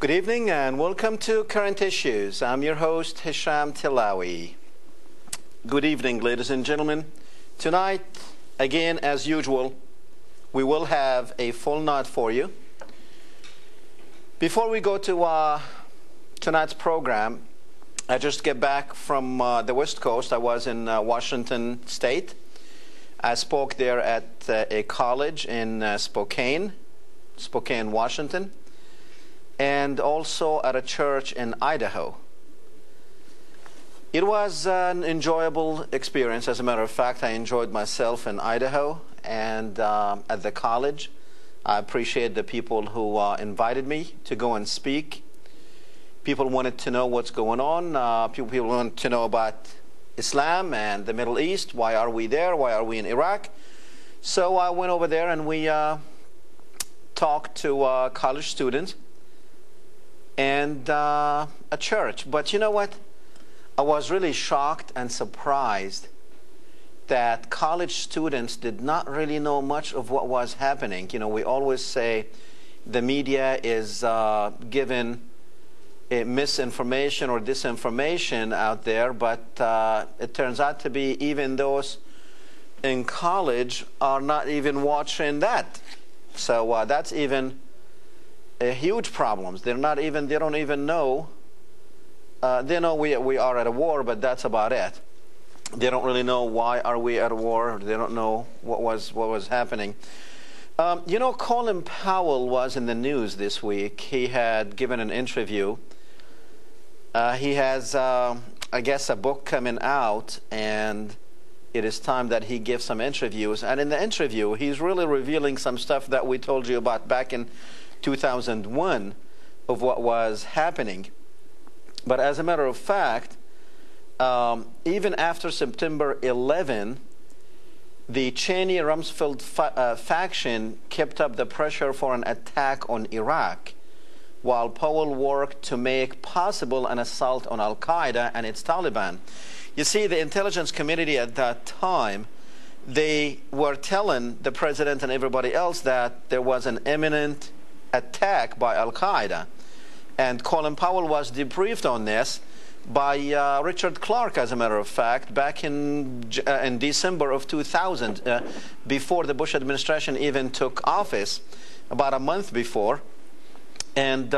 Good evening and welcome to Current Issues. I'm your host, Hesham Tillawi. Good evening, ladies and gentlemen. Tonight, again, as usual, we will have a full night for you. Before we go to tonight's program, I just get back from the West Coast. I was in Washington State. I spoke there at a college in Spokane, Washington, and also at a church in Idaho. It was an enjoyable experience. As a matter of fact, I enjoyed myself in Idaho and at the college. I appreciate the people who invited me to go and speak. People wanted to know what's going on. People wanted to know about Islam and the Middle East. Why are we there? Why are we in Iraq? So I went over there and we talked to college students and a church. But you know what? I was really shocked and surprised that college students did not really know much of what was happening. You know, we always say the media is given misinformation or disinformation out there, but it turns out to be even those in college are not even watching that. So that's even a huge problem. They don't even know. They know we are at a war, but that's about it. They don't really know why are we at a war. They don't know what was happening. You know, Colin Powell was in the news this week. He had given an interview. He has, I guess, a book coming out, and it is time that he gives some interviews. And in the interview, he's really revealing some stuff that we told you about back in 2001 of what was happening. But as a matter of fact, even after September 11, the Cheney-Rumsfeld faction kept up the pressure for an attack on Iraq, while Powell worked to make possible an assault on al-qaeda and its Taliban. You see, the intelligence community at that time, they were telling the president and everybody else that there was an imminent attack by al-qaeda. And Colin Powell was debriefed on this by Richard Clarke, as a matter of fact, back in December of 2000, before the Bush administration even took office, about a month before. And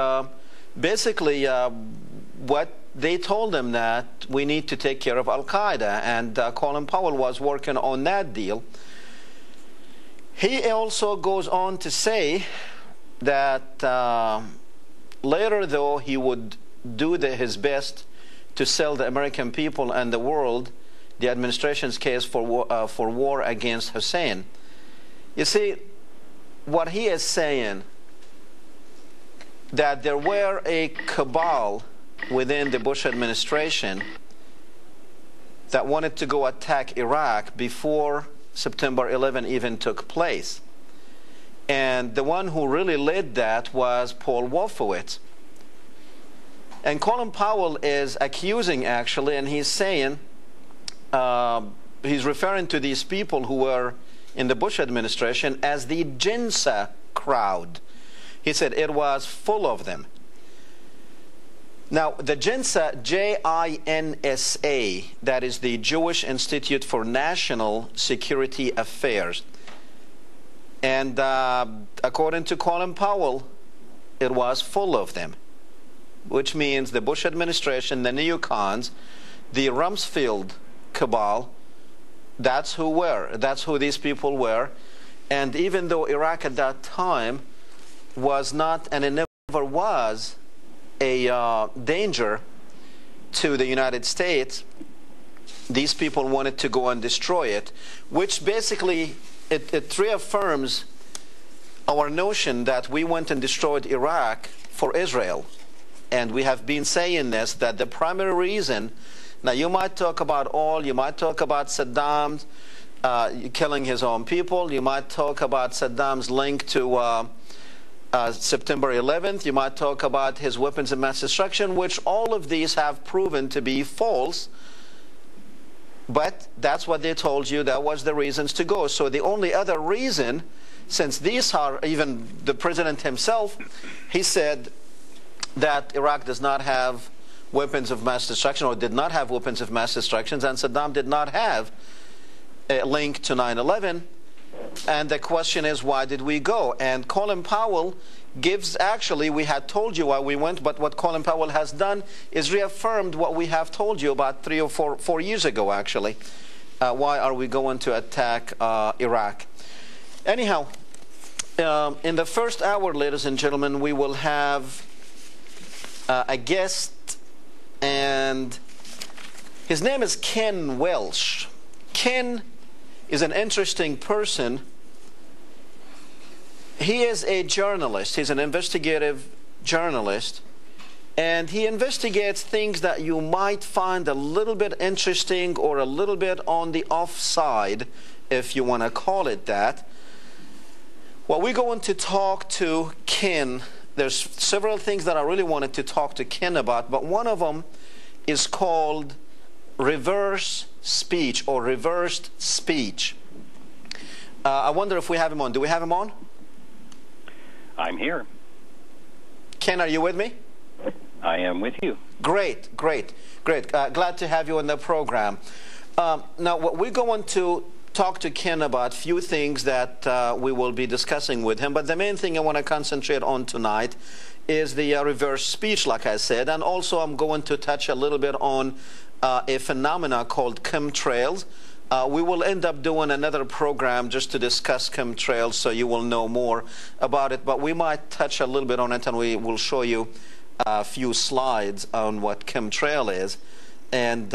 basically what they told him that we need to take care of al-qaeda, and Colin Powell was working on that deal. He also goes on to say that later, though, he would do his best to sell the American people and the world the administration's case for war against Hussein. You see, what he is saying, that there were a cabal within the Bush administration that wanted to go attack Iraq before September 11 even took place. And the one who really led that was Paul Wolfowitz. And Colin Powell is accusing, actually, and he's saying, he's referring to these people who were in the Bush administration as the Jinsa crowd. He said it was full of them. Now, the Jinsa, J-I-N-S-A, that is the Jewish Institute for National Security Affairs. And according to Colin Powell, it was full of them, which means the Bush administration, the neocons, the Rumsfeld cabal, that's who these people were. And even though Iraq at that time was not, and it never was, a danger to the United States, these people wanted to go and destroy it, which basically it reaffirms our notion that we went and destroyed Iraq for Israel. And we have been saying this, that the primary reason, now you might talk about oil, you might talk about Saddam killing his own people, you might talk about Saddam's link to September 11th, you might talk about his weapons of mass destruction, which all of these have proven to be false. But that's what they told you, that was the reasons to go. So the only other reason, since these are, even the president himself, he said that Iraq does not have weapons of mass destruction, or did not have weapons of mass destruction, and Saddam did not have a link to 9/11. And the question is, why did we go? And Colin Powell gives, actually, we had told you why we went, but what Colin Powell has done is reaffirmed what we have told you about 3 or 4 years ago, actually. Why are we going to attack Iraq? Anyhow, in the first hour, ladies and gentlemen, we will have a guest, and his name is Ken Welch. Ken is an interesting person. He is a journalist. He's an investigative journalist, and he investigates things that you might find a little bit interesting or a little bit on the offside, if you want to call it that. Well, we're going to talk to Ken. There's several things that I really wanted to talk to Ken about, but one of them is called reverse speech or reversed speech. I wonder if we have him on. Do we have him on? I'm here. Ken, are you with me? I am with you. Great, great, great. Glad to have you on the program. Now, what we're going to talk to Ken about, few things that we will be discussing with him, but the main thing I want to concentrate on tonight is the reverse speech, like I said, and also I'm going to touch a little bit on a phenomena called chemtrails. We will end up doing another program just to discuss chemtrails, so you will know more about it, but we might touch a little bit on it, and we will show you a few slides on what chemtrail is. And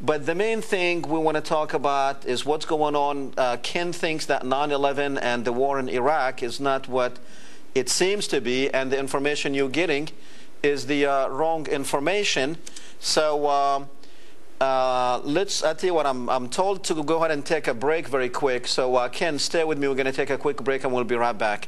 but the main thing we want to talk about is what's going on. Ken thinks that 9/11 and the war in Iraq is not what it seems to be, and the information you're getting is the wrong information. So I tell you what, I'm told to go ahead and take a break very quick. So Ken, stay with me. We're going to take a quick break, and we'll be right back.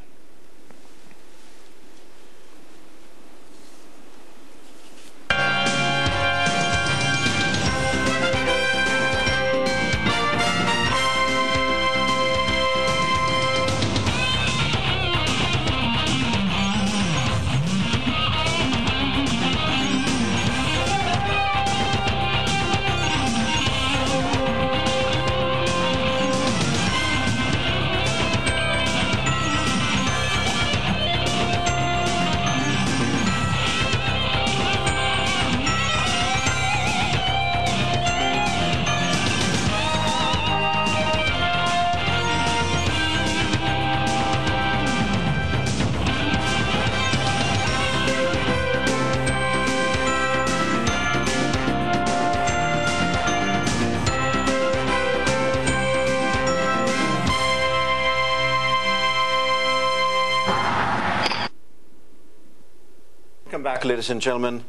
Welcome back, ladies and gentlemen.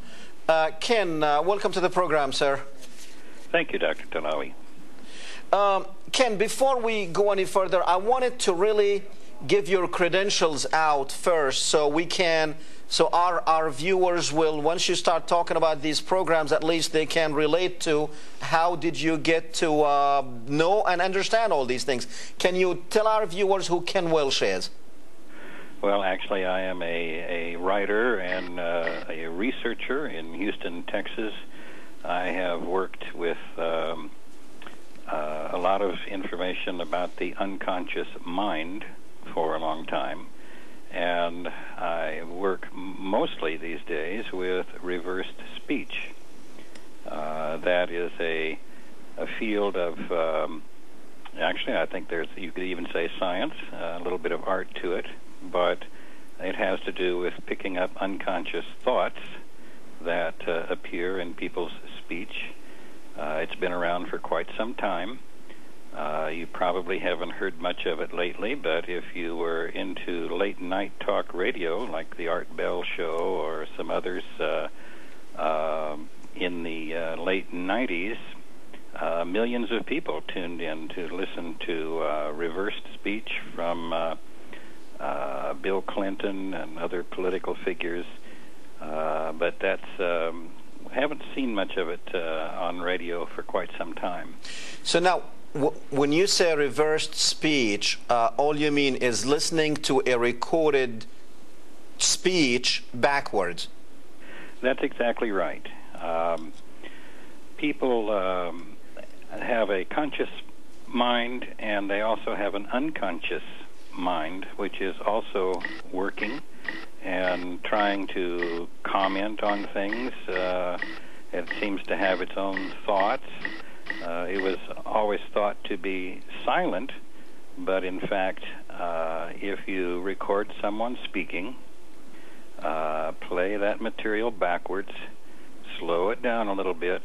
Ken, welcome to the program, sir. Thank you, Dr. Tillawi. Ken, before we go any further, I wanted to really give your credentials out first, so we can, so our viewers will, once you start talking about these programs, at least they can relate to how did you get to know and understand all these things. Can you tell our viewers who Ken Welch is? Well, actually, I am a writer and a researcher in Houston, Texas. I have worked with a lot of information about the unconscious mind for a long time, and I work mostly these days with reversed speech. That is a field of, actually, I think you could even say science, a little bit of art to it, but it has to do with picking up unconscious thoughts that appear in people's speech. It's been around for quite some time. You probably haven't heard much of it lately, but if you were into late night talk radio, like the Art Bell Show or some others in the late 90s, millions of people tuned in to listen to reversed speech from Bill Clinton and other political figures, but that's haven't seen much of it on radio for quite some time. So now, when you say reversed speech, all you mean is listening to a recorded speech backwards. That's exactly right. People have a conscious mind, and they also have an unconscious mind, which is also working and trying to comment on things. It seems to have its own thoughts. It was always thought to be silent, but in fact, if you record someone speaking, play that material backwards, slow it down a little bit,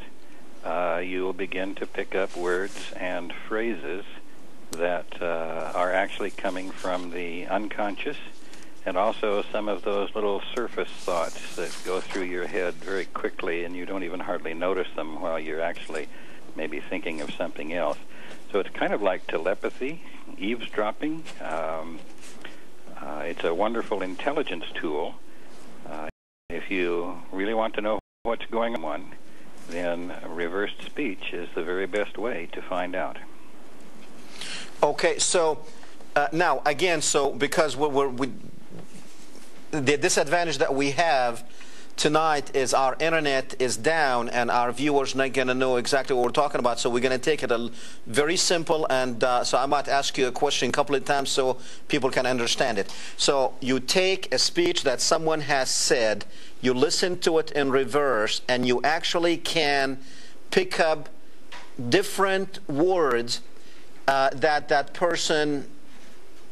you will begin to pick up words and phrases that are actually coming from the unconscious, and also some of those little surface thoughts that go through your head very quickly, and you don't even hardly notice them while you're actually maybe thinking of something else. So it's kind of like telepathy, eavesdropping. It's a wonderful intelligence tool. If you really want to know what's going on, then reversed speech is the very best way to find out. Okay, so now again, so because the disadvantage that we have tonight is our internet is down and our viewers not going to know exactly what we're talking about, so we're going to take it very simple, and so I might ask you a question a couple of times so people can understand it. So you take a speech that someone has said, you listen to it in reverse, and you actually can pick up different words that person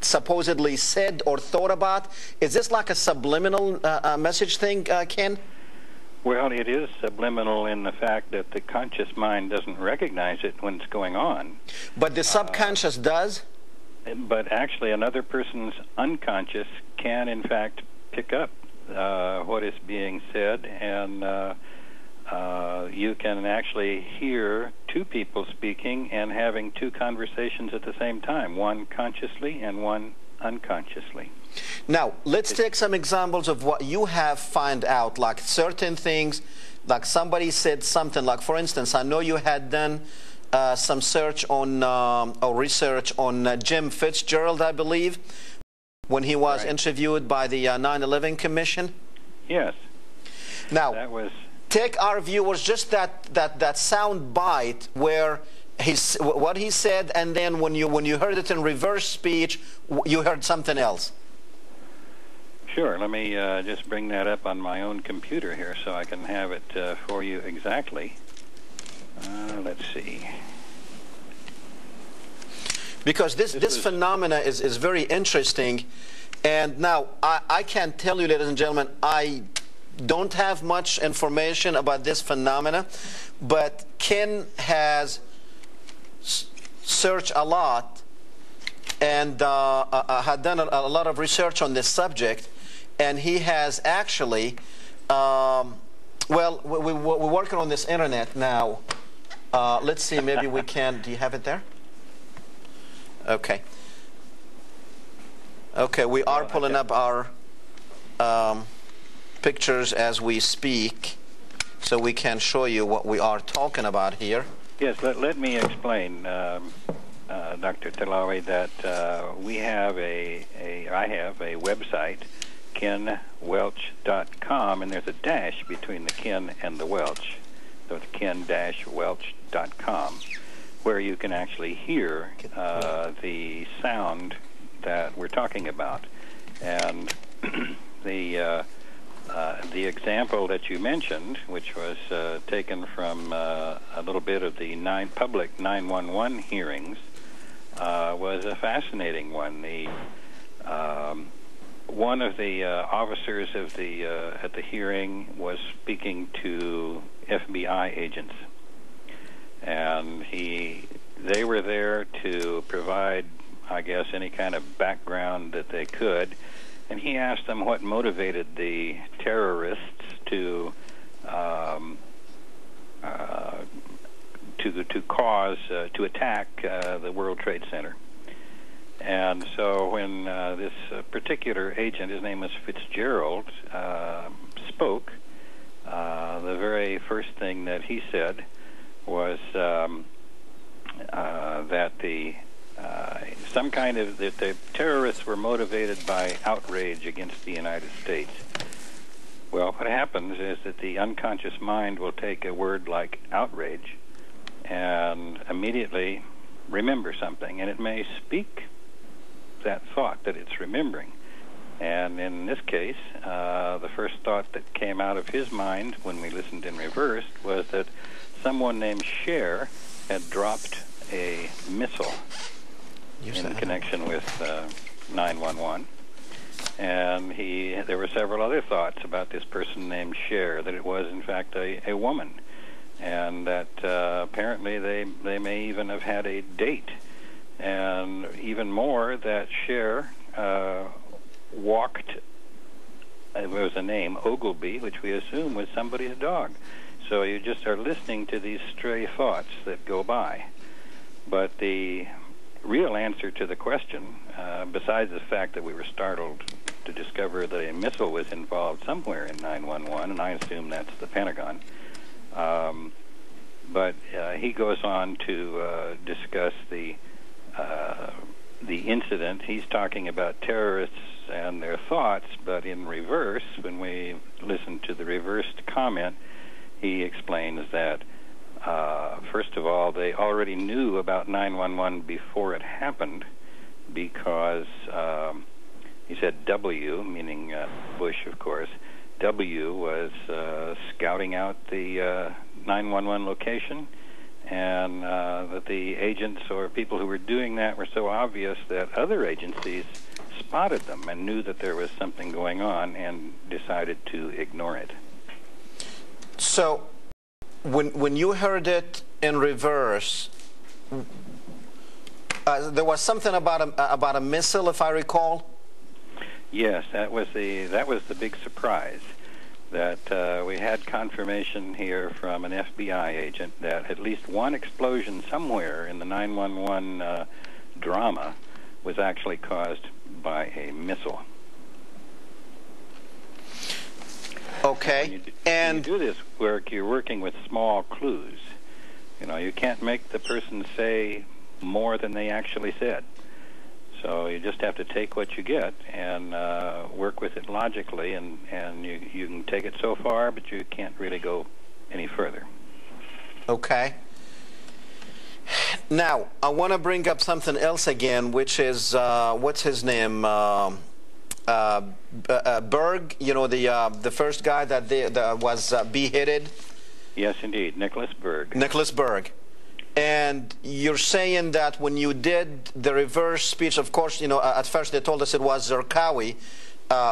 supposedly said or thought about. Is this like a subliminal message thing, Ken? Well, it is subliminal in the fact that the conscious mind doesn't recognize it when it's going on. But the subconscious does? But actually another person's unconscious can in fact pick up what is being said, and you can actually hear two people speaking and having two conversations at the same time, one consciously and one unconsciously. Now, let's take some examples of what you have found out, like certain things, like somebody said something, like for instance, I know you had done some search on, or research on Jim Fitzgerald, I believe, when he was interviewed by the 9/11 Commission. Yes. Now, that was... take our viewers just that sound bite where what he said, and then when you heard it in reverse speech, you heard something else. Sure. Let me just bring that up on my own computer here so I can have it for you exactly. Let's see. Because this phenomena is very interesting, and now I can tell you, ladies and gentlemen, I don't have much information about this phenomena, but Ken has searched a lot and had done a lot of research on this subject, and he has actually, well, we're working on this internet now. Let's see, maybe we can, do you have it there? Okay. Okay, we are pulling up our pictures as we speak, so we can show you what we are talking about here. Yes, let me explain, Dr. Tillawi, that I have a website, kenwelch.com, and there's a dash between the Ken and the Welch, so it's ken-welch.com, where you can actually hear the sound that we're talking about. And the example that you mentioned, which was taken from a little bit of the public 911 hearings, was a fascinating one. One of the officers of at the hearing was speaking to FBI agents, and they were there to provide, I guess, any kind of background that they could. And he asked them what motivated the terrorists to attack the World Trade Center. And so when this particular agent, his name was Fitzgerald, spoke, the very first thing that he said was that the terrorists were motivated by outrage against the United States. Well, what happens is that the unconscious mind will take a word like outrage and immediately remember something, and it may speak that thought that it's remembering. And in this case, the first thought that came out of his mind when we listened in reverse was that someone named Cher had dropped a missile in connection with 911. And there were several other thoughts about this person named Cher, that it was in fact a woman, and that apparently they may even have had a date, and even more that Cher walked. There was a name, Ogilvy, which we assume was somebody's dog. So you just are listening to these stray thoughts that go by. But the real answer to the question, besides the fact that we were startled to discover that a missile was involved somewhere in 911, and I assume that's the Pentagon, but he goes on to discuss the incident. He's talking about terrorists and their thoughts, but in reverse, when we listen to the reversed comment, he explains that first of all, they already knew about 911 before it happened, because he said W, meaning Bush, of course. W was scouting out the 911 location, and that the agents or people who were doing that were so obvious that other agencies spotted them and knew that there was something going on and decided to ignore it. So when you heard it in reverse, there was something about a missile, if I recall. Yes, that was the big surprise. That we had confirmation here from an FBI agent that at least one explosion somewhere in the 911 drama was actually caused by a missile. Okay. When you do this work, you're working with small clues. You know, you can't make the person say more than they actually said. So you just have to take what you get and work with it logically, and you can take it so far, but you can't really go any further. Okay. Now, I want to bring up something else again, which is, what's his name? Berg, you know, the first guy that was beheaded? Yes, indeed, Nicholas Berg. Nicholas Berg. And you're saying that when you did the reverse speech, of course, you know, at first they told us it was Zarkawi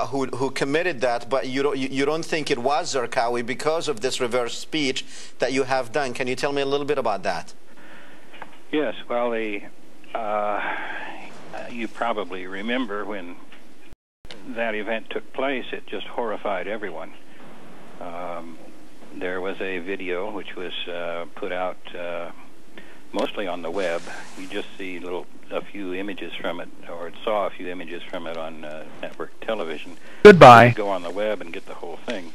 who committed that, but you don't think it was Zarkawi because of this reverse speech that you have done. Can you tell me a little bit about that? Yes, well, you probably remember when that event took place, it just horrified everyone. There was a video which was put out mostly on the web. You just see a few images from it, or saw a few images from it on network television. Goodbye. You go on the web and get the whole thing.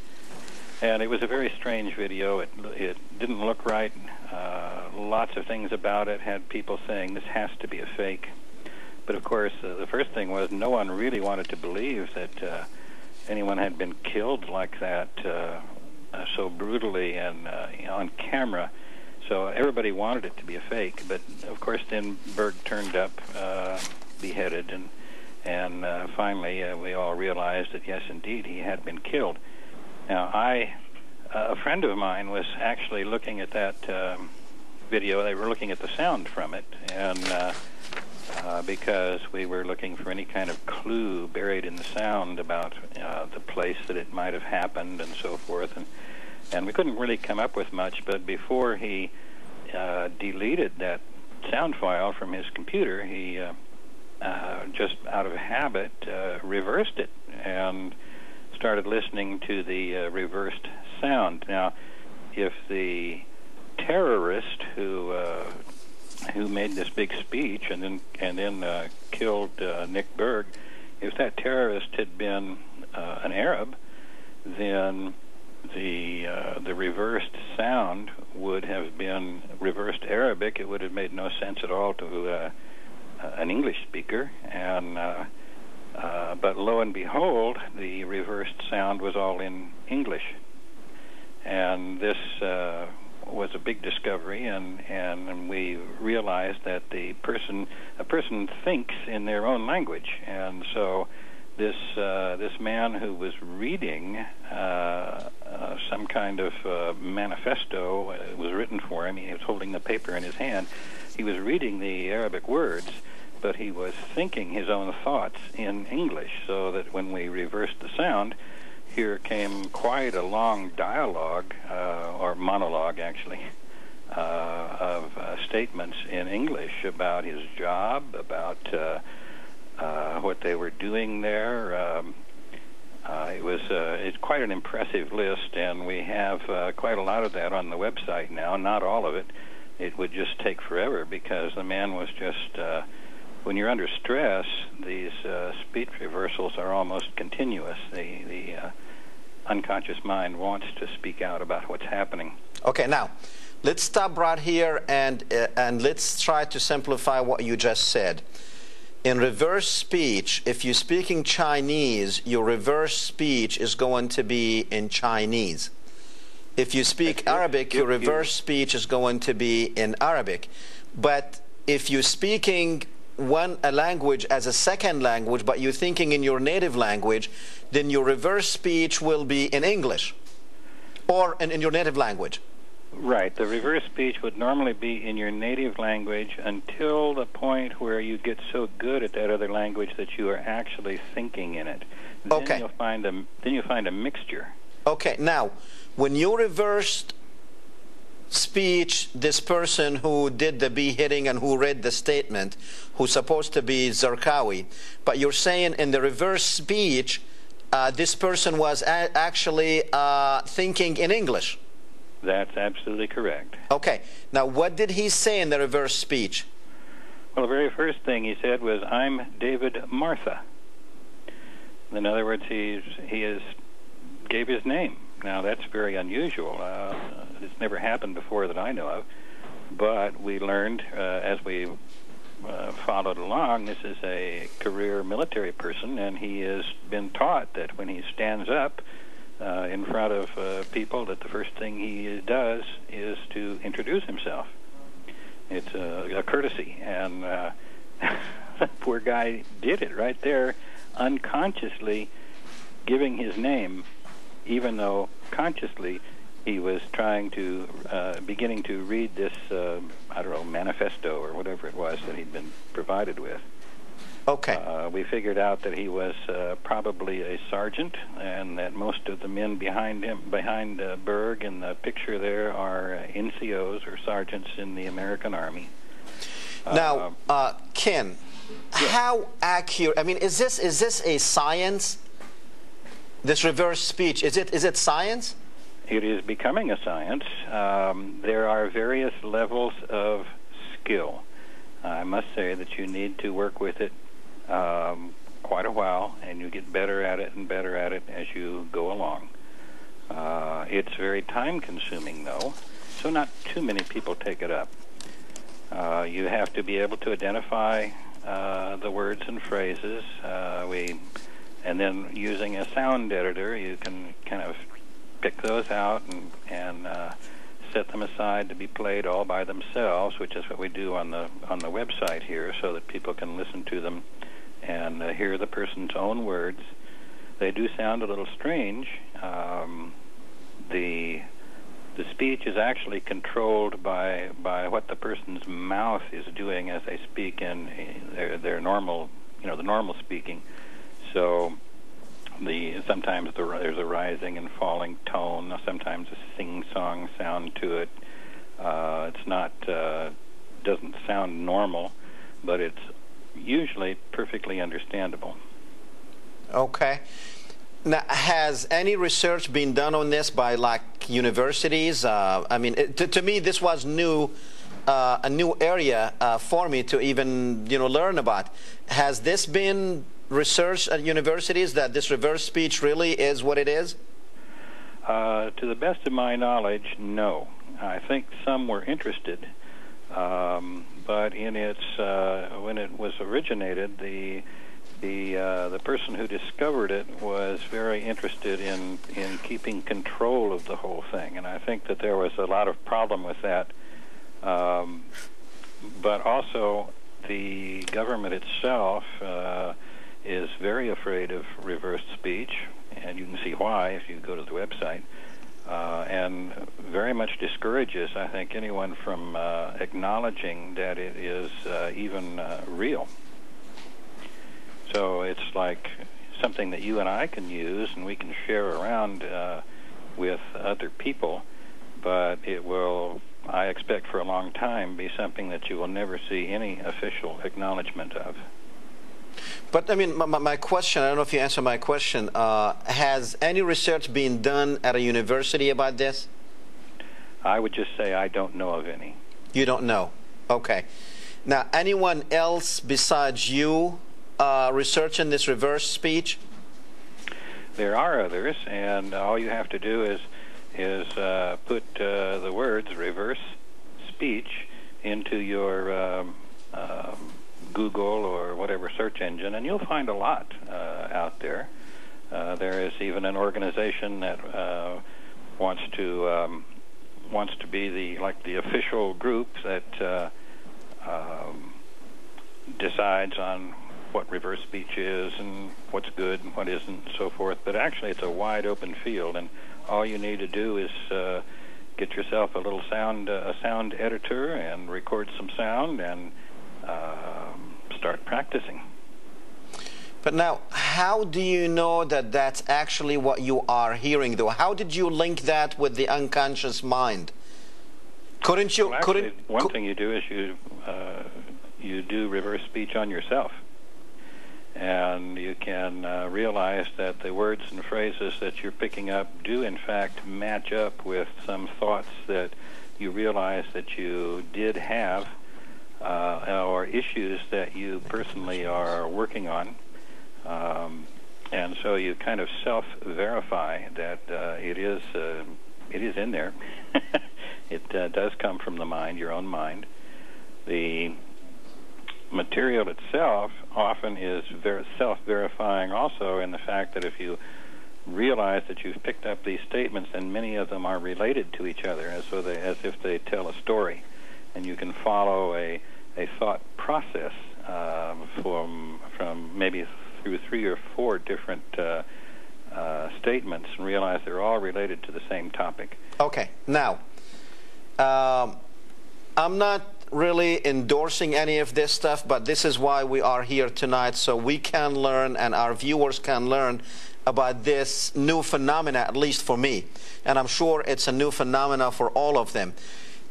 And it was a very strange video. It didn't look right. Lots of things about it had people saying this has to be a fake. But of course, the first thing was no one really wanted to believe that anyone had been killed like that so brutally and on camera. So everybody wanted it to be a fake. But of course, then Berg turned up, beheaded, and finally we all realized that yes, indeed, he had been killed. Now, a friend of mine was actually looking at that video. They were looking at the sound from it, and because we were looking for any kind of clue buried in the sound about the place that it might have happened and so forth, and we couldn't really come up with much. But before he deleted that sound file from his computer, he just out of habit reversed it and started listening to the reversed sound. Now, if the terrorist who made this big speech and then killed Nick Berg, if that terrorist had been an Arab, then the reversed sound would have been reversed Arabic. It would have made no sense at all to an English speaker, and But lo and behold, the reversed sound was all in English. And this was a big discovery, and we realized that a person thinks in their own language. And so this man who was reading some kind of manifesto was written for him. He was holding the paper in his hand. He was reading the Arabic words, but he was thinking his own thoughts in English, so that when we reversed the sound, here came quite a long dialogue, or monologue actually, of statements in English about his job, about what they were doing there. It's quite an impressive list, and we have quite a lot of that on the website now. Not all of it. It would just take forever, because the man was just... when you're under stress, these speech reversals are almost continuous. The unconscious mind wants to speak out about what's happening. Okay, now, let's stop right here and let's try to simplify what you just said. In reverse speech, if you're speaking Chinese, your reverse speech is going to be in Chinese. If you speak Arabic, your reverse speech is going to be in Arabic. But if you're speaking a language as a second language, but you're thinking in your native language, then your reverse speech will be in English or in your native language. Right. The reverse speech would normally be in your native language until the point where you get so good at that other language that you are actually thinking in it. Then Okay. you'll find a mixture. Okay. Now, when you reversed speech, this person who did the beheading and who read the statement, who's supposed to be Zarkawi, but you're saying in the reverse speech, this person was actually thinking in English. That's absolutely correct. Okay. Now, what did he say in the reverse speech? Well, the very first thing he said was, "I'm David Mertha." In other words, he gave his name. Now, that's very unusual. It's never happened before that I know of. But we learned as we followed along, this is a career military person, and he has been taught that when he stands up in front of people, that the first thing he does is to introduce himself. It's a courtesy, and the poor guy did it right there, unconsciously giving his name, even though consciously he was trying to, beginning to read this, I don't know, manifesto or whatever it was that he'd been provided with. Okay. We figured out that he was probably a sergeant, and that most of the men behind him, behind Berg in the picture there, are NCOs or sergeants in the American Army. Now, Ken, how accurate? I mean, is this a science? This reverse speech, is it science? It is becoming a science. There are various levels of skill. I must say that you need to work with it quite a while, and you get better at it and better at it as you go along. It's very time-consuming, though, so not too many people take it up. You have to be able to identify the words and phrases. And then using a sound editor, you can kind of pick those out and set them aside to be played all by themselves, which is what we do on the website here, so that people can listen to them and hear the person's own words. They do sound a little strange. The speech is actually controlled by what the person's mouth is doing as they speak in their normal, the normal speaking. So sometimes there's a rising and falling tone, sometimes a sing-song sound to it. It's not doesn't sound normal, but it's usually perfectly understandable. Okay. Now, has any research been done on this by universities? I mean, to me, this was a new area for me to even learn about. Has this been research at universities that this reverse speech really is what it is? To the best of my knowledge, no. I think some were interested, but in its when it was originated, the person who discovered it was very interested in keeping control of the whole thing, and I think that there was a lot of problem with that. But also, the government itself is very afraid of reverse speech, and you can see why if you go to the website, and very much discourages, I think, anyone from acknowledging that it is even real. So it's like something that you and I can use and we can share around with other people, but it will, I expect for a long time, be something that you will never see any official acknowledgement of. But I mean, my question, I don't know if you answer my question, has any research been done at a university about this? I would just say I don't know of any. You don't know? Okay. Now, anyone else besides you researching this reverse speech? There are others, and all you have to do is put the words reverse speech into your Google or whatever search engine, and you'll find a lot out there. There is even an organization that wants to be the official group that decides on what reverse speech is and what's good and what isn't and so forth. But actually, it's a wide open field, and all you need to do is get yourself a little sound editor and record some sound and start practicing. But now, how do you know that that's actually what you are hearing, though? How did you link that with the unconscious mind? Couldn't you? Well, actually, one thing you do is you do reverse speech on yourself, and you can realize that the words and phrases that you're picking up do in fact match up with some thoughts that you realize that you did have, or issues that you personally are working on, and so you kind of self-verify that it is in there. It does come from the mind, your own mind. The material itself often is self-verifying also in the fact that if you realize that you've picked up these statements and many of them are related to each other, as if they tell a story, and you can follow a thought process from maybe through 3 or 4 different statements and realize they're all related to the same topic. Okay. Now, I'm not really endorsing any of this stuff, but this is why we are here tonight, so we can learn and our viewers can learn about this new phenomena, at least for me. And I'm sure it's a new phenomena for all of them.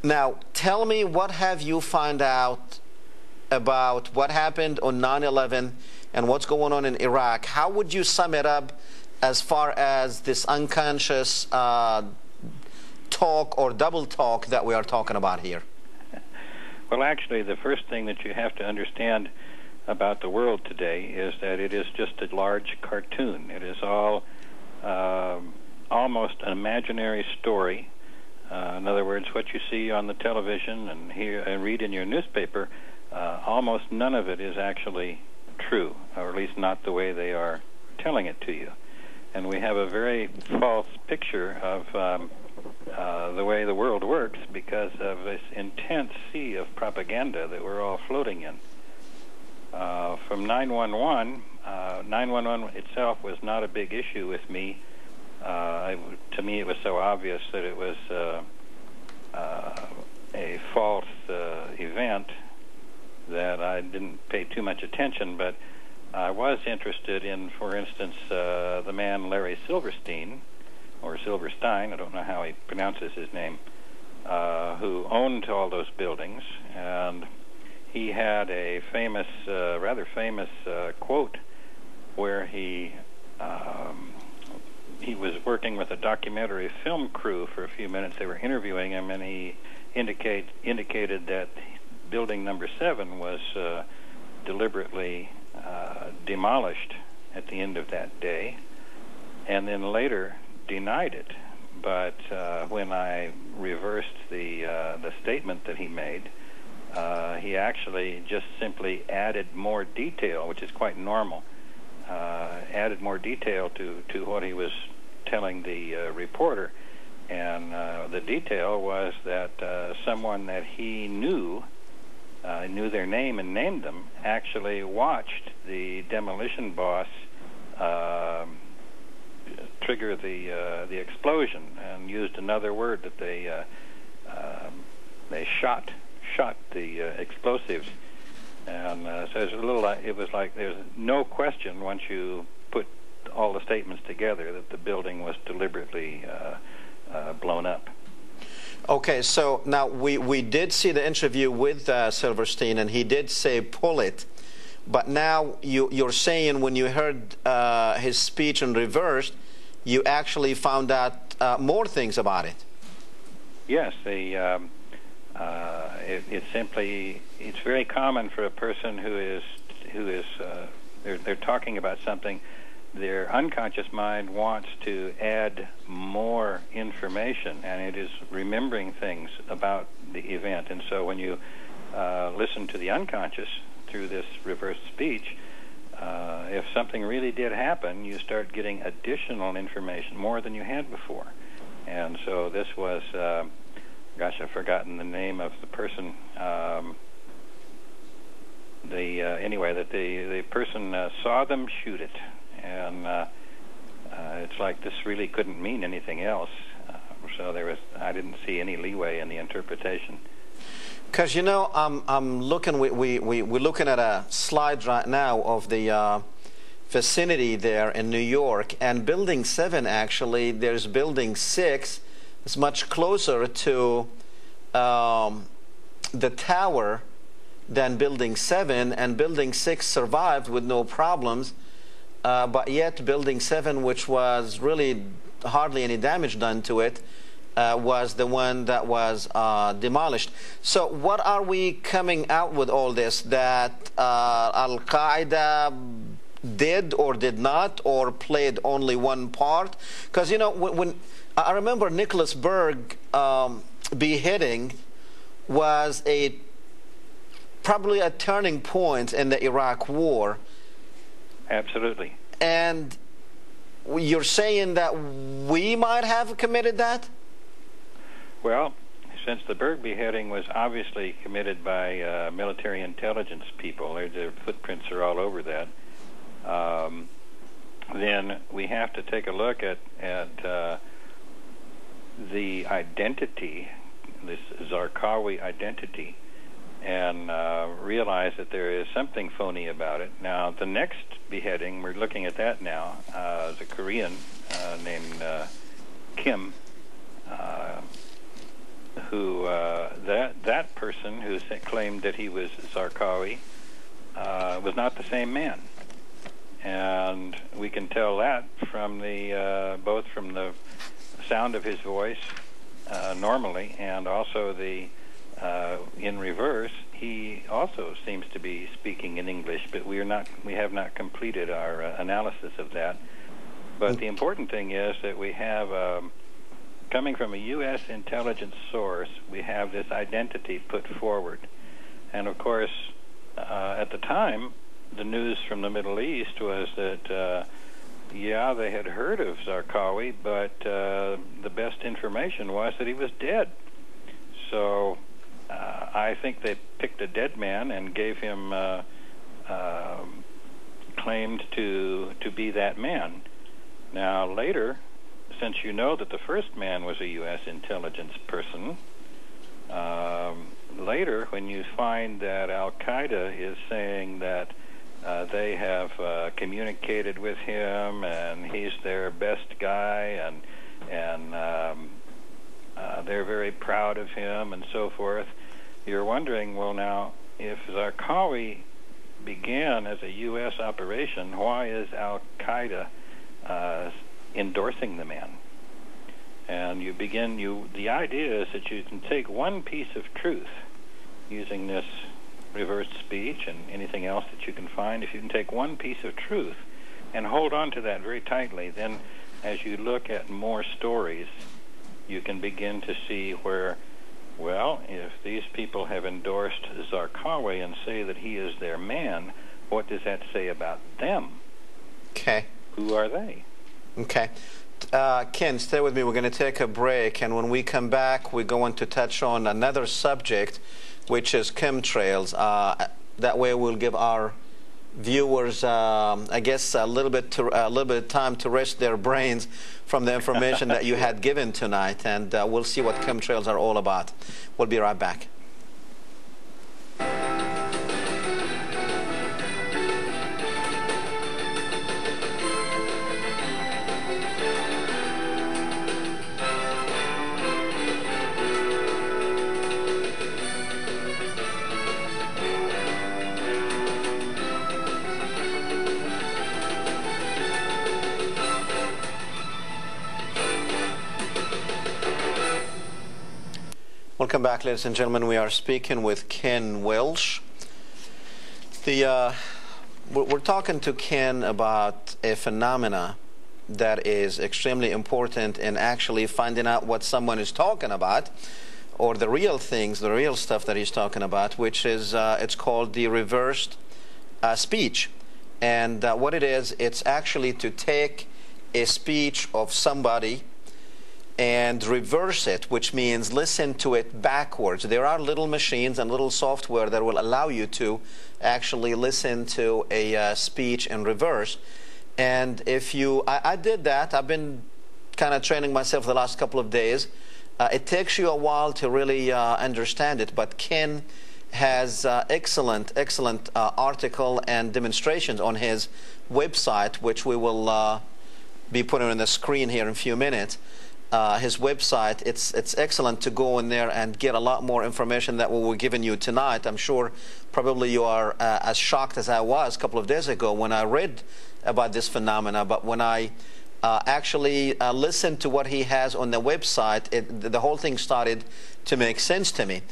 Now, tell me, what have you found out about what happened on 9/11 and what's going on in Iraq? How would you sum it up as far as this unconscious talk or double talk that we are talking about here? Well, actually, the first thing that you have to understand about the world today is that it is just a large cartoon. It is all almost an imaginary story. In other words, what you see on the television and hear and read in your newspaper, almost none of it is actually true, or at least not the way they are telling it to you. And we have a very false picture of the way the world works because of this intense sea of propaganda that we're all floating in. From 9/11, 9/11 itself was not a big issue with me. To me, it was so obvious that it was a false event that I didn't pay too much attention, but I was interested in, for instance, the man Larry Silverstein, or Silverstein, I don't know how he pronounces his name, who owned all those buildings, and he had a famous, rather famous quote where he was working with a documentary film crew for a few minutes. They were interviewing him, and he indicated that building number 7 was deliberately demolished at the end of that day, and then later denied it. But when I reversed the statement that he made, he actually just simply added more detail, which is quite normal. added more detail to what he was telling the reporter. And the detail was that someone that he knew their name and named them, actually watched the demolition boss trigger the explosion, and used another word that they shot the explosives. And so it was like there's no question once you put all the statements together that the building was deliberately blown up. Okay, so now we did see the interview with Silverstein, and he did say pull it. But now you're saying when you heard his speech in reverse, you actually found out more things about it. Yes, it's very common for a person who is they're talking about something. Their unconscious mind wants to add more information, and it is remembering things about the event. And so when you listen to the unconscious through this reverse speech, if something really did happen, you start getting additional information, more than you had before. And so this was, gosh, I've forgotten the name of the person. Anyway, that the person saw them shoot it. And it's like this really couldn't mean anything else. So I didn't see any leeway in the interpretation. Because I'm looking. We're looking at a slide right now of the vicinity there in New York, and Building 7. Actually, there's Building 6. It's much closer to the tower than Building 7, and Building 6 survived with no problems. But yet Building 7, which was really hardly any damage done to it, was the one that was demolished. So what are we coming out with all this? That al-qaeda did or did not, or played only one part? Because, when I remember Nicholas Berg beheading was probably a turning point in the Iraq War. Absolutely. And you're saying that we might have committed that? Well, since the Berg beheading was obviously committed by military intelligence people, their footprints are all over that, then we have to take a look at the identity, this Zarkawi identity, and realize that there is something phony about it. Now, the next beheading, we're looking at that now, is a Korean named Kim, who that person who claimed that he was Zarkawi was not the same man. And we can tell that from both from the sound of his voice normally, and also in reverse, he also seems to be speaking in English, but we have not completed our analysis of that. But the important thing is that we have, coming from a U.S. intelligence source, we have this identity put forward. And of course, at the time, the news from the Middle East was that, yeah, they had heard of Zarkawi, but the best information was that he was dead. So I think they picked a dead man and gave him, claimed to be that man. Now later, since you know that the first man was a U.S. intelligence person, later when you find that al-qaeda is saying that they have communicated with him and he's their best guy, and they're very proud of him and so forth, you're wondering, well, now, if Zarkawi began as a U.S. operation, why is al-qaeda endorsing the man? And the idea is that you can take one piece of truth using this reverse speech and anything else that you can find. If you can take one piece of truth and hold on to that very tightly, then as you look at more stories, you can begin to see where, well, if these people have endorsed Zarkawi and say that he is their man, what does that say about them? Okay. who are they? Okay. Ken, stay with me. We're going to take a break, and when we come back, we're going to touch on another subject, which is chemtrails. That way, we'll give our viewers, I guess, a little bit of time to rest their brains from the information that you had given tonight, and we'll see what chemtrails are all about. We'll be right back. Welcome back, ladies and gentlemen. We are speaking with Ken Welch. We're talking to Ken about a phenomena that is extremely important in actually finding out what someone is talking about, or the real things, the real stuff that he's talking about, which is it's called the reversed speech. And what it is, it's actually to take a speech of somebody and reverse it, which means listen to it backwards. There are little machines and little software that will allow you to actually listen to a speech in reverse. And if you, I did that. I've been kind of training myself the last couple of days. It takes you a while to really understand it, but Ken has excellent article and demonstrations on his website, which we will be putting on the screen here in a few minutes. His website, it's excellent to go in there and get a lot more information that we were giving you tonight. I'm sure probably you are as shocked as I was a couple of days ago when I read about this phenomena, but when I actually listened to what he has on the website, the whole thing started to make sense to me.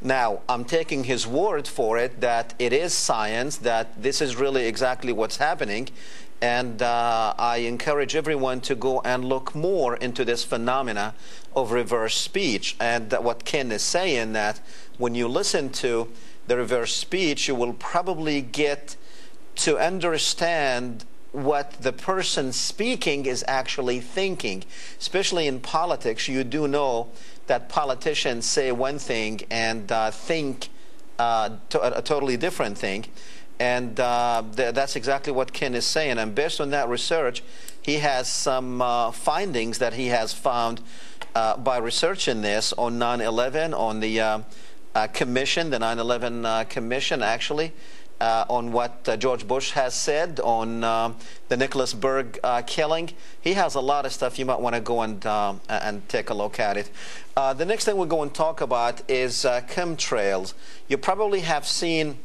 Now, I'm taking his word for it that it is science, that this is really exactly what's happening. And I encourage everyone to go and look more into this phenomena of reverse speech. And what Ken is saying, that when you listen to the reverse speech, you will probably get to understand what the person speaking is actually thinking. Especially in politics, you do know that politicians say one thing and think a totally different thing. And that's exactly what Ken is saying. And based on that research, he has some findings that he has found by researching this on 9/11, on the commission, the 9/11 commission, actually, on what George Bush has said, on the Nicholas Berg killing. He has a lot of stuff. You might want to go and take a look at it. The next thing we're going to talk about is chemtrails. You probably have seen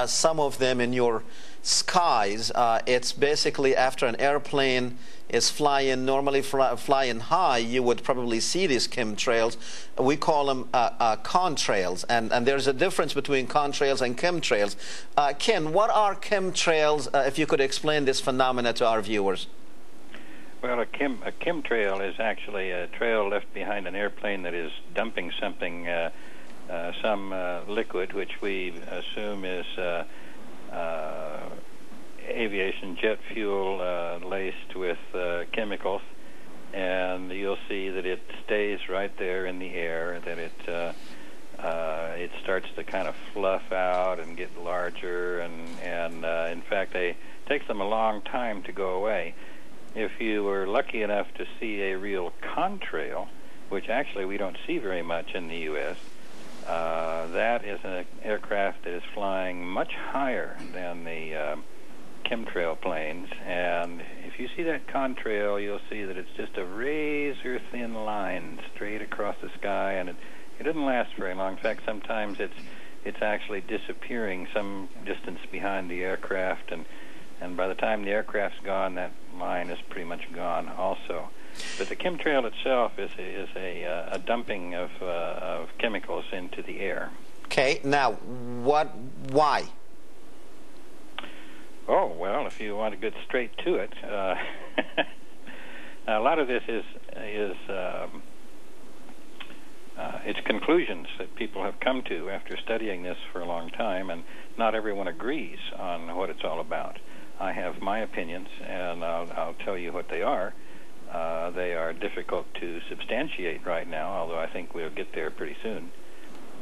some of them in your skies. It's basically after an airplane is flying, normally flying high, you would probably see these chemtrails. We call them contrails, and there's a difference between contrails and chemtrails. Ken, what are chemtrails, if you could explain this phenomena to our viewers? Well, a chemtrail is actually a trail left behind an airplane that is dumping something, some liquid, which we assume is aviation jet fuel laced with chemicals, and you'll see that it stays right there in the air, that it starts to kind of fluff out and get larger, and in fact, it takes them a long time to go away. If you were lucky enough to see a real contrail, which actually we don't see very much in the U.S., that is an aircraft that is flying much higher than the chemtrail planes, and if you see that contrail, you'll see that it's just a razor-thin line straight across the sky, and it doesn't last very long. In fact, sometimes it's actually disappearing some distance behind the aircraft, and by the time the aircraft's gone, that line is pretty much gone also. But the chemtrail itself is a dumping of chemicals into the air. Okay, now why? Oh, well, if you want to get straight to it, a lot of this is it's conclusions that people have come to after studying this for a long time, and not everyone agrees on what it's all about. I have my opinions, and I'll tell you what they are. They are difficult to substantiate right now, although I think we'll get there pretty soon.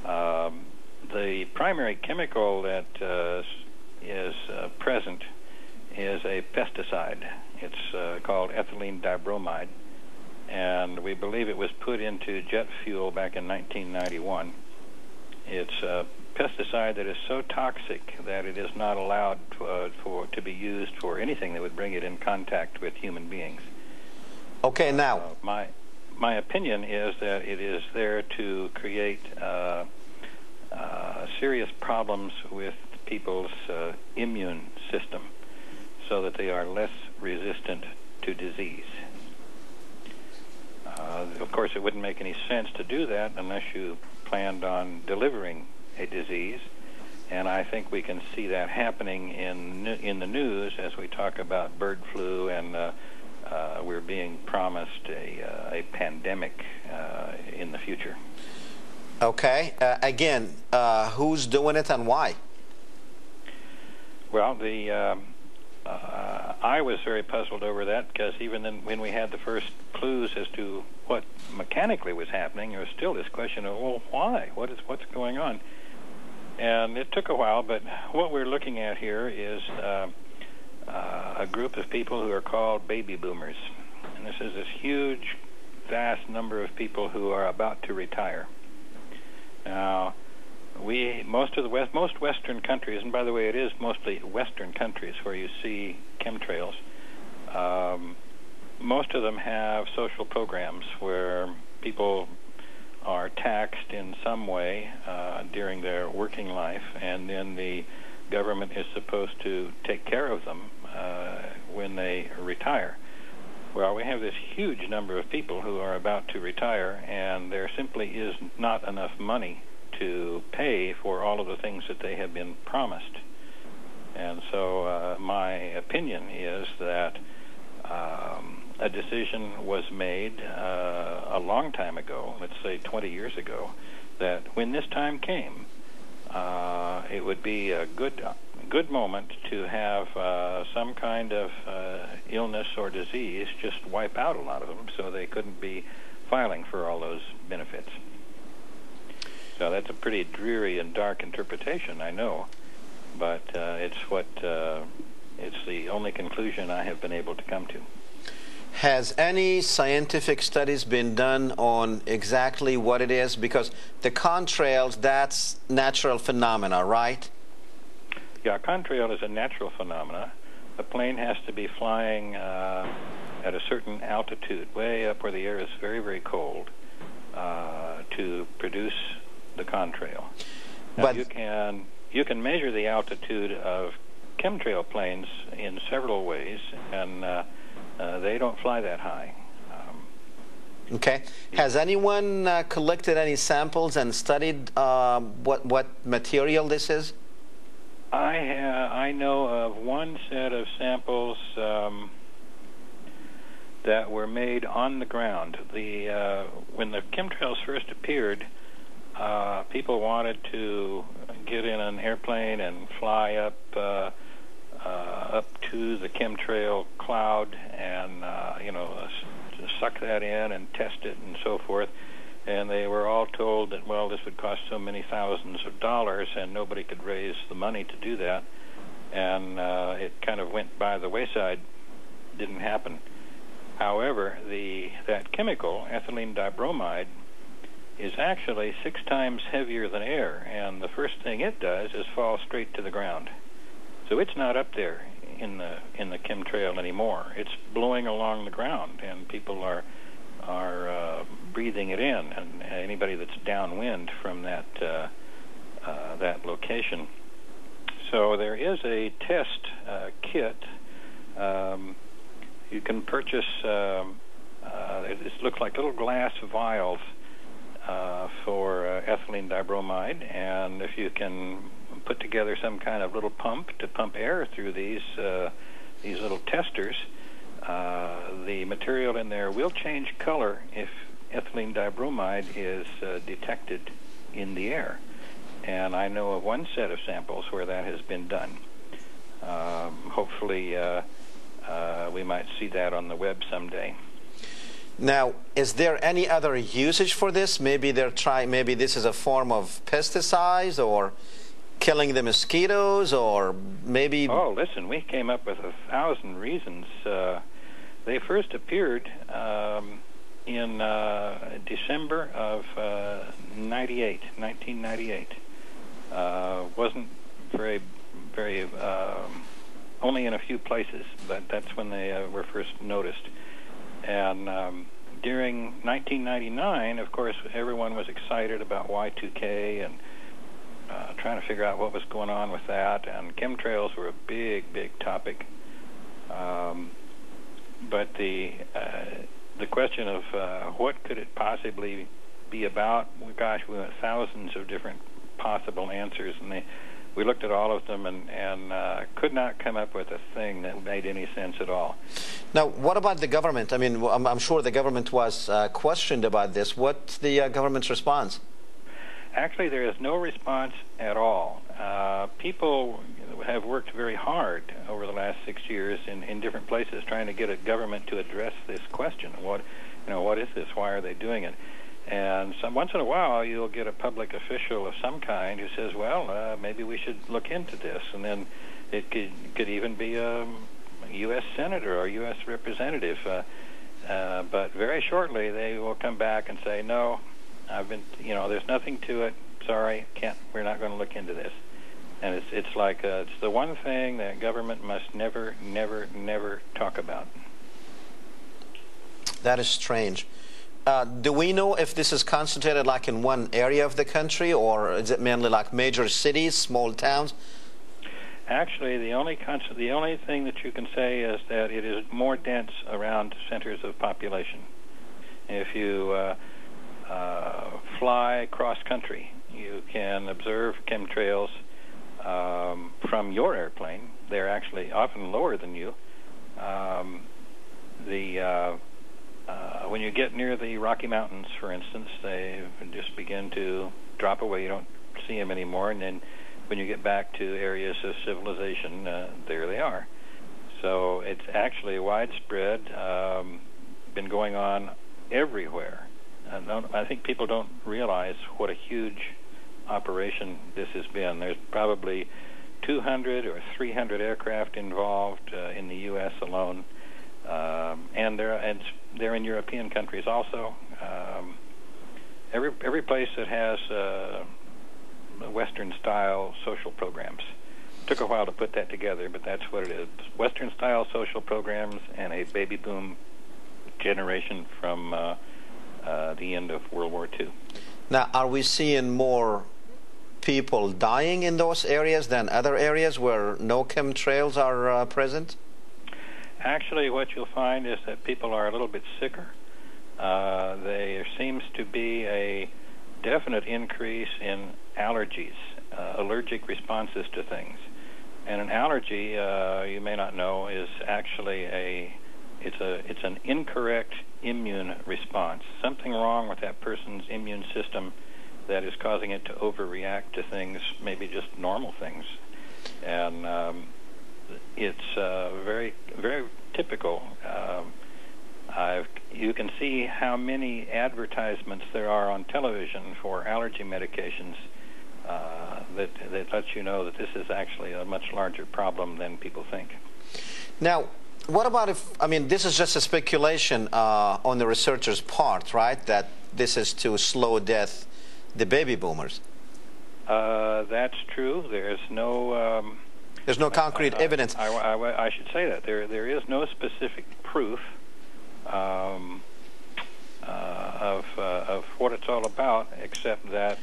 The primary chemical that is present is a pesticide. It's called ethylene dibromide, and we believe it was put into jet fuel back in 1991. It's a pesticide that is so toxic that it is not allowed to be used for anything that would bring it in contact with human beings. Okay, now my opinion is that it is there to create serious problems with people's immune system, so that they are less resistant to disease. Of course, it wouldn't make any sense to do that unless you planned on delivering a disease, and I think we can see that happening in the news as we talk about bird flu, and we're being promised a pandemic in the future. Okay, again, who's doing it and why? Well, I was very puzzled over that, because even then, when we had the first clues as to what mechanically was happening, there was still this question of, well, why? What's going on? And it took a while, but what we're looking at here is a group of people who are called baby boomers. And this is this huge, vast number of people who are about to retire. Now, most Western countries, and by the way, it is mostly Western countries where you see chemtrails, most of them have social programs where people are taxed in some way during their working life, and then the government is supposed to take care of them when they retire. Well, we have this huge number of people who are about to retire, and there simply is not enough money to pay for all of the things that they have been promised. And so my opinion is that a decision was made a long time ago, let's say 20 years ago, that when this time came, it would be a good moment to have some kind of illness or disease just wipe out a lot of them, so they couldn't be filing for all those benefits. So that's a pretty dreary and dark interpretation, I know, but it's the only conclusion I have been able to come to. Has any scientific studies been done on exactly what it is? Because the contrails, that's natural phenomena, right? Yeah, contrail is a natural phenomena. A plane has to be flying at a certain altitude, way up where the air is very, very cold, to produce the contrail. Now, but you can measure the altitude of chemtrail planes in several ways, and they don't fly that high. Okay. Has anyone collected any samples and studied what material this is? I know of one set of samples that were made on the ground. When the chemtrails first appeared, people wanted to get in an airplane and fly up to the chemtrail cloud and suck that in and test it and so forth. And they were all told that, well, this would cost so many thousands of dollars, and nobody could raise the money to do that. And it kind of went by the wayside, didn't happen. However, that chemical, ethylene dibromide, is actually 6 times heavier than air, and the first thing it does is fall straight to the ground. So it's not up there in the chemtrail anymore. It's blowing along the ground, and people are breathing it in, and anybody that's downwind from that location. So there is a test kit. You can purchase. It looks like little glass vials for ethylene dibromide, and if you can put together some kind of little pump to pump air through these little testers, the material in there will change color if ethylene dibromide is detected in the air. And I know of one set of samples where that has been done. Hopefully, we might see that on the web someday. Now, is there any other usage for this? Maybe maybe this is a form of pesticides or killing the mosquitoes, or maybe... Oh, listen, we came up with 1,000 reasons. They first appeared in December of 1998. Wasn't very, only in a few places, but that's when they were first noticed. And during 1999, of course, everyone was excited about Y2K and trying to figure out what was going on with that, and chemtrails were a big, big topic. But the question of what could it possibly be about, gosh, we went thousands of different possible answers, and we looked at all of them and could not come up with a thing that made any sense at all. Now, what about the government? I mean, I'm sure the government was questioned about this. What's the government's response? Actually, there is no response at all. People have worked very hard over the last 6 years in different places trying to get a government to address this question. What is this? Why are they doing it? And once in a while, you'll get a public official of some kind who says, well, maybe we should look into this. And then it could even be a U.S. senator or U.S. representative. But very shortly, they will come back and say, no, there's nothing to it. Sorry, we're not going to look into this. And it's like it's the one thing that government must never, never, never talk about. That is strange. Do we know if this is concentrated like in one area of the country, or is it mainly like major cities, small towns? Actually, the only thing that you can say is that it is more dense around centers of population. If you fly cross country, you can observe chemtrails from your airplane. They're actually often lower than you. When you get near the Rocky Mountains, for instance, they just begin to drop away. You don't see them anymore. And then when you get back to areas of civilization, there they are. So it's actually widespread, been going on everywhere. I think people don't realize what a huge operation this has been. There's probably 200 or 300 aircraft involved in the U.S. alone. And they're in European countries also. Every place that has Western-style social programs. Took a while to put that together, but that's what it is. Western-style social programs and a baby boom generation from the end of World War II. Now, are we seeing more people dying in those areas than other areas where no chemtrails are present? Actually, what you'll find is that people are a little bit sicker. There seems to be a definite increase in allergies, allergic responses to things. And an allergy, you may not know, is actually it's an incorrect immune response. Something wrong with that person's immune system that is causing it to overreact to things, maybe just normal things. And it's very, very typical. You can see how many advertisements there are on television for allergy medications that lets you know that this is actually a much larger problem than people think. Now, what about if, I mean, this is just a speculation on the researchers' part, right, that this is to slow death the baby boomers? That's true. There's no concrete evidence. I should say that there is no specific proof of what it's all about, except that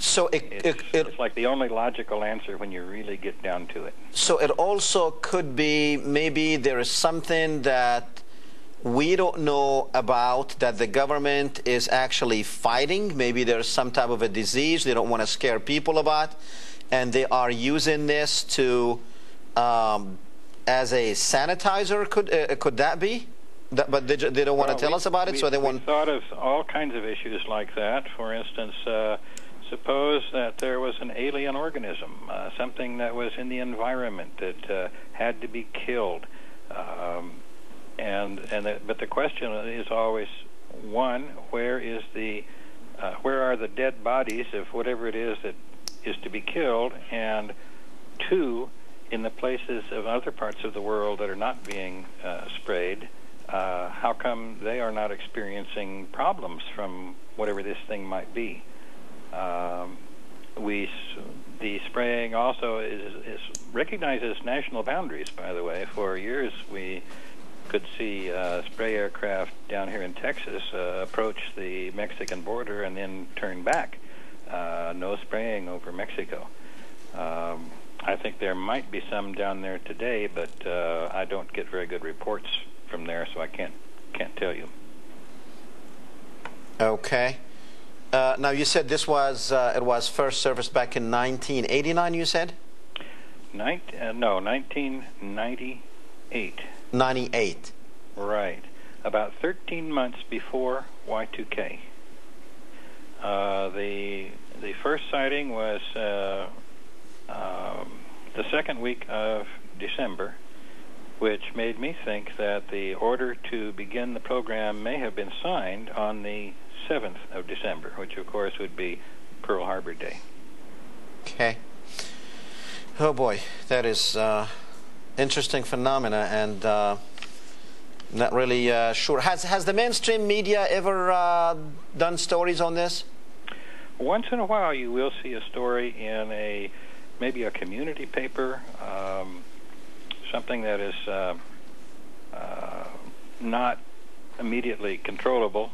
it's like the only logical answer when you really get down to it. So it also could be maybe there is something that we don't know about that the government is actually fighting. Maybe there's some type of a disease they don't want to scare people about, and they are using this to as a sanitizer. Could that be? But they don't want to tell us about it, so they want. We thought of all kinds of issues like that. For instance, suppose that there was an alien organism, something that was in the environment that had to be killed. But the question is always, one, where are the dead bodies of whatever it is that is to be killed, and two, in the places of other parts of the world that are not being sprayed, how come they are not experiencing problems from whatever this thing might be? The spraying also is recognized as national boundaries, by the way. For years we could see spray aircraft down here in Texas approach the Mexican border and then turn back. No spraying over Mexico. I think there might be some down there today, but I don't get very good reports from there, so I can't tell you. Okay. Now you said this was it was first serviced back in 1989. You said? No, 1998. 98. Right. About 13 months before Y2K. The first sighting was the second week of December, which made me think that the order to begin the program may have been signed on the 7th of December, which of course would be Pearl Harbor Day. Okay. Oh boy, that is interesting phenomena, and not really sure. Has the mainstream media ever done stories on this? Once in a while, you will see a story in maybe a community paper, something that is not immediately controllable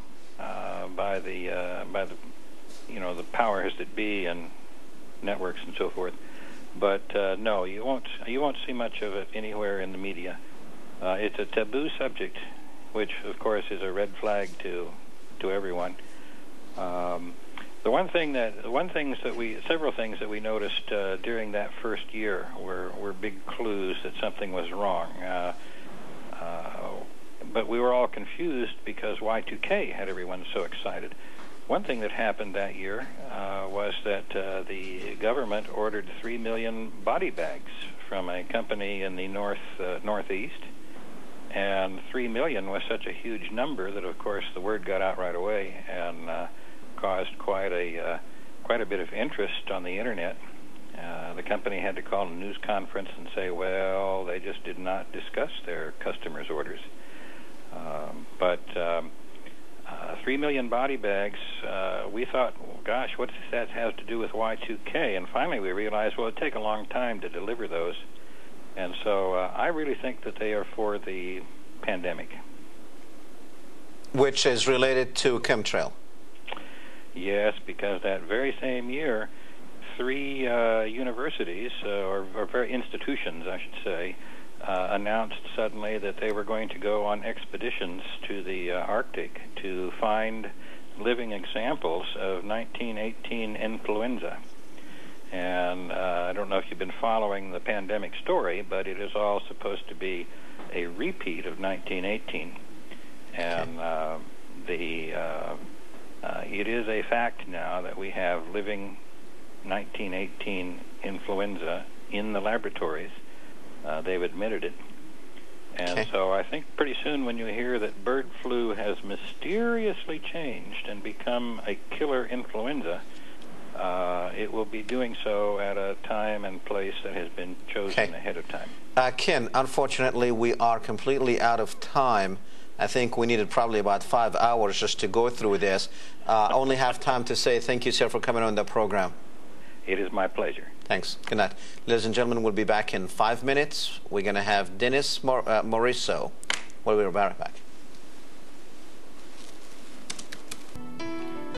by the the powers that be and networks and so forth. But no, you won't see much of it anywhere in the media. It's a taboo subject, which of course is a red flag to everyone. Several things that we noticed during that first year were big clues that something was wrong. But we were all confused because Y2K had everyone so excited. One thing that happened that year was that the government ordered 3 million body bags from a company in the northeast, and 3 million was such a huge number that, of course, the word got out right away and caused quite a bit of interest on the internet. The company had to call a news conference and say, well, they just did not discuss their customers' orders. But 3 million body bags, we thought, well, gosh, what does that have to do with Y2K? And finally we realized, well, it'd take a long time to deliver those. And so I really think that they are for the pandemic. Which is related to chemtrail. Yes, because that very same year, 3 universities, or institutions, I should say, announced suddenly that they were going to go on expeditions to the Arctic to find living examples of 1918 influenza. And I don't know if you've been following the pandemic story, but it is all supposed to be a repeat of 1918. And it is a fact now that we have living 1918 influenza in the laboratories. They've admitted it. And so I think pretty soon when you hear that bird flu has mysteriously changed and become a killer influenza, it will be doing so at a time and place that has been chosen ahead of time. Ken, unfortunately, we are completely out of time. I think we needed probably about 5 hours just to go through this. Only have time to say thank you, sir, for coming on the program. It is my pleasure. Thanks. Good night. Ladies and gentlemen, we'll be back in 5 minutes. We're going to have Dennis Morisseau. We'll be right back.